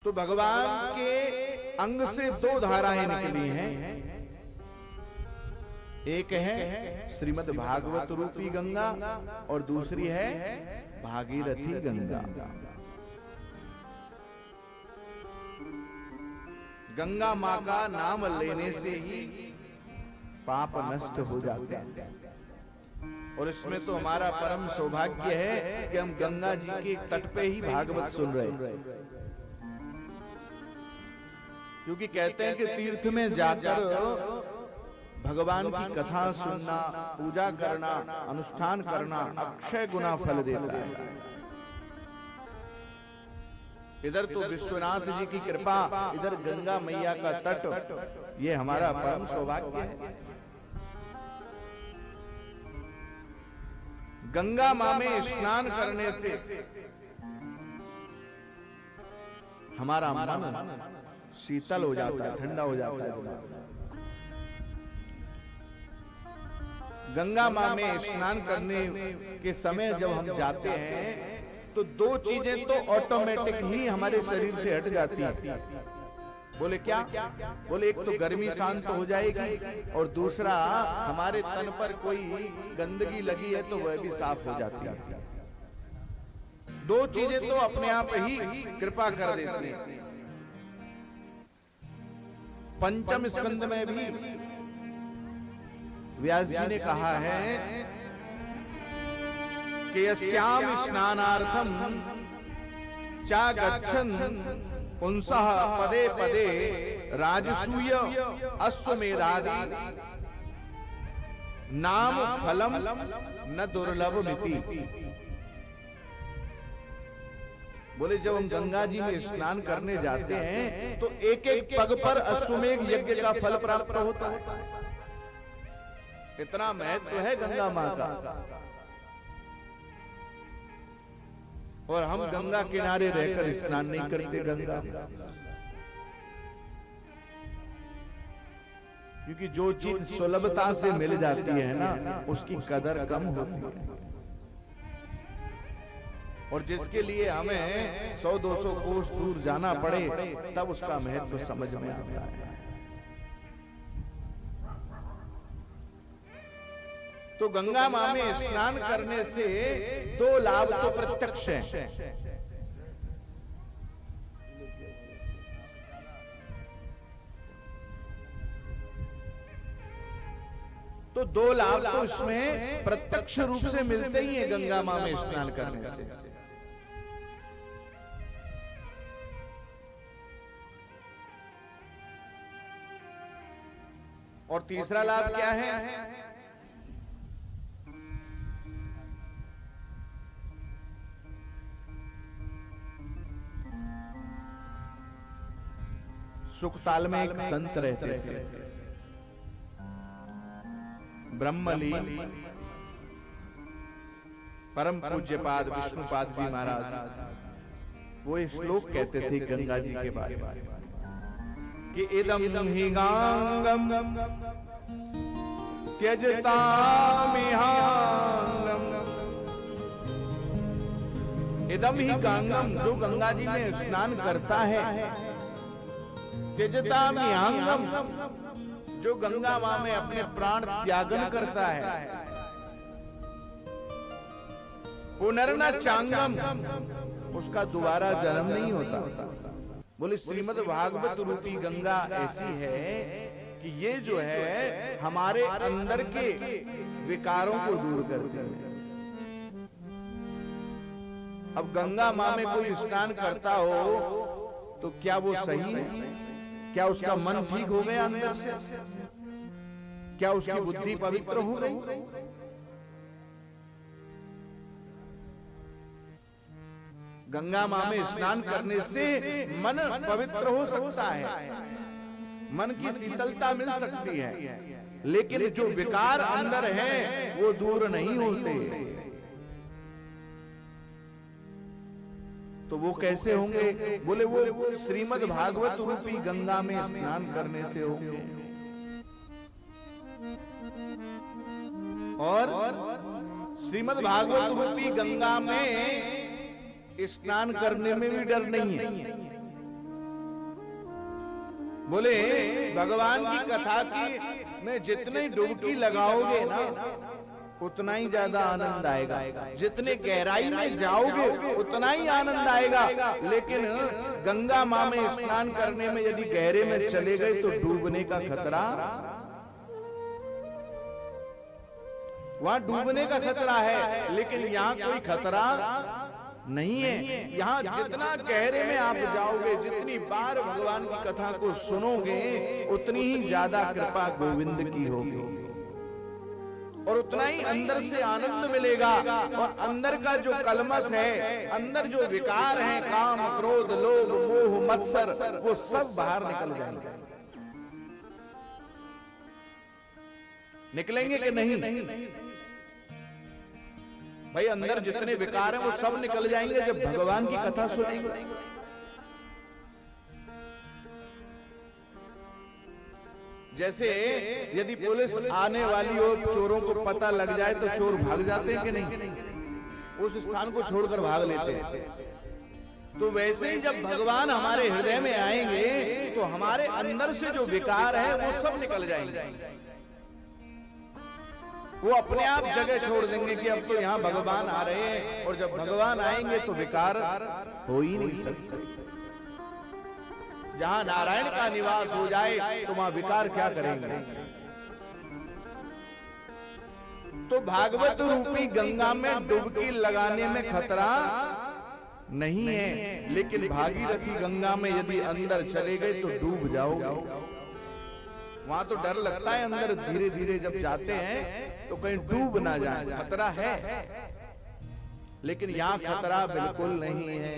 तो भगवान के अंग से दो धाराएं निकली हैं। एक है श्रीमद् भागवत रूपी गंगा और दूसरी है भागीरथी गंगा। गंगा मां का नाम लेने से ही पाप नष्ट हो जाते हैं। और इसमें तो हमारा परम सौभाग्य है कि हम गंगा जी के तट पे ही भागवत सुन रहे हैं। क्योंकि कहते हैं कि तीर्थ में जाकर भगवान की कथा सुनना, पूजा करना, अनुष्ठान करना अक्षय गुना फल देता है। इधर तो विश्वनाथ जी की कृपा, इधर गंगा मैया का तट, ये हमारा परम सौभाग्य है। गंगा मां में स्नान करने से हमारा मन शीतल हो जाता है, ठंडा हो जाता है। गंगा मां में स्नान करने के समय जब हम जाते हैं तो दो चीजें तो ऑटोमेटिक ही हमारे शरीर से हट जाती हैं। बोले क्या? बोले एक तो गर्मी शांत हो जाएगी और दूसरा हमारे तन पर कोई गंदगी लगी है तो वह भी साफ हो जाती है। दो चीजें तो अपने आप ही कृपा कर देती हैं। पंचम स्कंद में भी व्यास जी ने कहा है कि यस्याम स्नानार्थम चा गच्छन् पुंसः पदे पदे राजसूय अश्वमेधादि नाम फलम न दुर्लभमिति। बोले जब हम गंगा जी में स्नान करने जाते हैं तो एक एक पग पर अश्वमेध यज्ञ का फल प्राप्त होता है। इतना महत्व है गंगा मां का। और हम गंगा किनारे रहकर स्नान नहीं करते गंगा, क्योंकि जो चीज सुलभता से मिल जाती है ना, उसकी कदर कम होती है। और जिसके लिए हमें 100-200 कोस दूर जाना पड़े तब उसका महत्व समझ में आता है। तो गंगा मां में स्नान करने से दो लाभ तो प्रत्यक्ष हैं। तो दो लाभ तो इसमें प्रत्यक्ष रूप से मिलते ही है गंगा मां में स्नान करने से। और तीसरा लाभ क्या है? सुखताल में एक संत रहते थे, ब्रह्मलीन परम पूज्यपाद विष्णुपाद जी महाराज। वो श्लोक कहते थे गंगा जी के बारे में कि इदं हि गांगम त्यजतामिहांगम, इदं हि गांगम, जो गंगा जी में स्नान करता है, त्यजतामिहांगम, जो गंगा मां में अपने प्राण त्यागन करता है, पुनर्न चांगम, उसका दोबारा जन्म नहीं होता। बोले श्रीमद् भागवत रूपी गंगा ऐसी है कि ये जो है हमारे अंदर के विकारों को दूर करती है। अब गंगा मां में कोई स्नान करता हो तो क्या वो सही है? क्या उसका मन ठीक हो गया अंदर से? क्या उसकी बुद्धि पवित्र हो गई? गंगा मां में स्नान करने से मन पवित्र हो सकता है, मन की शीतलता मिल सकती है, लेकिन जो विकार अंदर है वो दूर नहीं होते। तो वो कैसे होंगे? बोले वो श्रीमद् भागवत रूपी गंगा में स्नान करने से होंगे। और श्रीमद् भागवत रूपी गंगा में स्नान करने में भी डर नहीं है। बोले भगवान की कथा की में जितनी डुबकी लगाओगे ना उतना ही ज्यादा आनंद आएगा, जितने गहराई में जाओगे उतना ही आनंद आएगा। लेकिन गंगा मां में स्नान करने में यदि गहरे में चले गए तो डूबने का खतरा, वहां डूबने का खतरा है। लेकिन यहाँ कोई खतरा नहीं है। यहाँ जितना गहरे में आप जाओगे, जितनी बार भगवान की कथा को सुनोगे उतनी ही ज्यादा कृपा गोविंद की होगी और उतना ही अंदर से आनंद मिलेगा। और अंदर का जो कलमश है, अंदर जो विकार है, काम क्रोध लोभ मोह मत्सर, वो सब बाहर निकल जाएंगे। निकलेंगे कि नहीं? भाई अंदर जितने विकार हैं वो सब निकल जाएंगे जब भगवान की कथा सुनेंगे। जैसे यदि पुलिस आने वाली हो, चोरों को पता लग जाए तो चोर भाग जाते हैं कि नहीं? उस स्थान को छोड़कर भाग लेते हैं। तो वैसे ही जब भगवान हमारे हृदय में आएंगे तो हमारे अंदर से जो विकार है वो सब निकल जाएंगे। वो अपने आप जगह छोड़ देंगे कि अब तो यहाँ भगवान आ रहे हैं। और जब भगवान आएंगे तो विकार हो ही नहीं सकते। जहां नारायण का निवास हो जाए तो वहां विकार क्या करेंगे? तो भागवत रूपी गंगा में डुबकी लगाने में खतरा नहीं है, लेकिन भागीरथी गंगा में यदि अंदर चले गए तो डूब जाओगे। वहां तो डर लगता है, अंदर धीरे धीरे जब जाते हैं तो कहीं डूब ना जाए, खतरा है। लेकिन यहाँ खतरा बिल्कुल नहीं है।